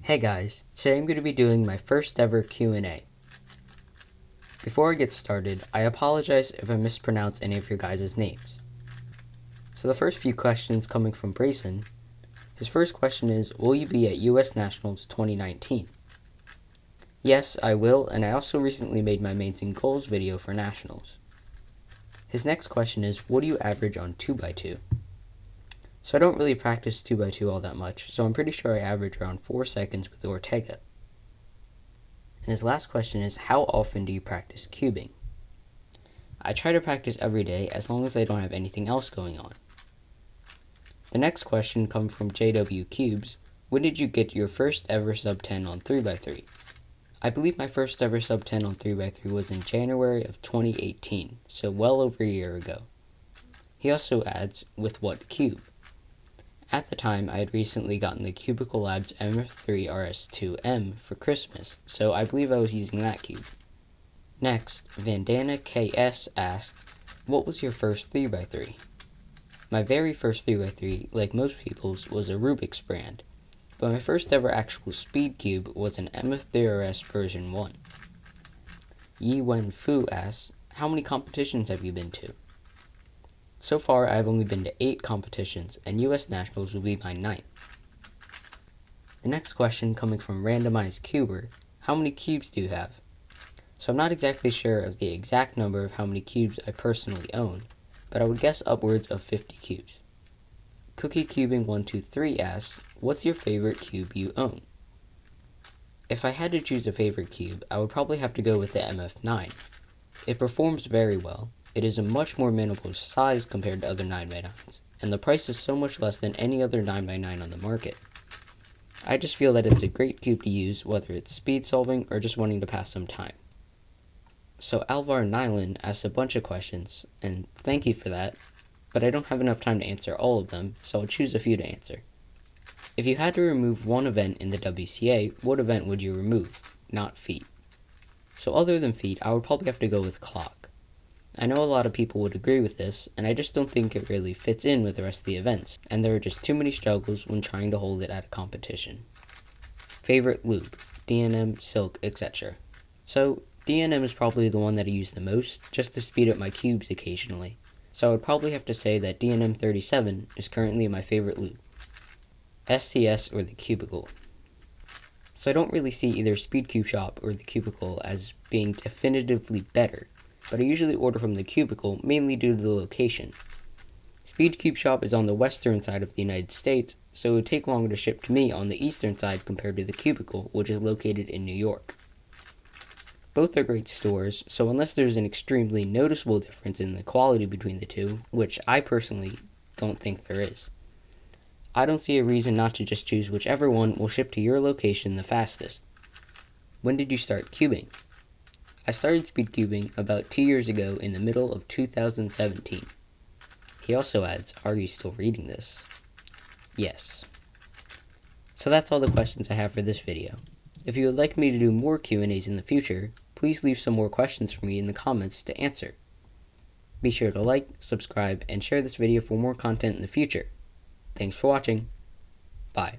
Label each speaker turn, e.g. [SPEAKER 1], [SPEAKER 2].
[SPEAKER 1] Hey guys, today I'm going to be doing my first ever Q&A. Before I get started, I apologize if I mispronounce any of your guys' names. So the first few questions coming from Brayson. His first question is, will you be at US Nationals 2019? Yes, I will, and I also recently made my mains and goals video for Nationals. His next question is, what do you average on 2x2? So I don't really practice 2x2 all that much, so I'm pretty sure I average around 4 seconds with Ortega. And his last question is, how often do you practice cubing? I try to practice every day as long as I don't have anything else going on. The next question comes from JW Cubes. When did you get your first ever sub 10 on 3x3? I believe my first ever sub 10 on 3x3 was in January of 2018, so well over a year ago. He also adds, with what cube? At the time, I had recently gotten the Cubicle Labs MF3 RS2M for Christmas, so I believe I was using that cube. Next, Vandana KS asked, what was your first 3x3? My very first 3x3, like most people's, was a Rubik's brand, but my first ever actual speed cube was an MF3 RS version 1. Yi Wen Fu asks, how many competitions have you been to? So far, I've only been to 8 competitions, and US Nationals will be my 9th. The next question coming from Randomized Cuber, how many cubes do you have? So I'm not exactly sure of the exact number of how many cubes I personally own, but I would guess upwards of 50 cubes. Cookie Cubing 123 asks, what's your favorite cube you own? If I had to choose a favorite cube, I would probably have to go with the MF9. It performs very well. It is a much more manageable size compared to other 9x9s, and the price is so much less than any other 9x9 on the market. I just feel that it's a great cube to use, whether it's speed solving or just wanting to pass some time. So Alvar Nyland asked a bunch of questions, and thank you for that, but I don't have enough time to answer all of them, so I'll choose a few to answer. If you had to remove one event in the WCA, what event would you remove? Not feet. So other than feet, I would probably have to go with clock. I know a lot of people would agree with this, and I just don't think it really fits in with the rest of the events, and there are just too many struggles when trying to hold it at a competition. Favorite loop, DNM, silk, etc. So DNM is probably the one that I use the most, just to speed up my cubes occasionally. So I would probably have to say that DNM 37 is currently my favorite loop. SCS or TheCubicle. So I don't really see either Speed Cube Shop or TheCubicle as being definitively better, but I usually order from TheCubicle mainly due to the location. Speed Cube Shop is on the western side of the United States, so it would take longer to ship to me on the eastern side compared to TheCubicle, which is located in New York. Both are great stores, so unless there's an extremely noticeable difference in the quality between the two, which I personally don't think there is, I don't see a reason not to just choose whichever one will ship to your location the fastest. When did you start cubing? I started speed cubing about 2 years ago in the middle of 2017. He also adds, are you still reading this? Yes. So that's all the questions I have for this video. If you would like me to do more Q&As in the future, please leave some more questions for me in the comments to answer. Be sure to like, subscribe, and share this video for more content in the future. Thanks for watching. Bye.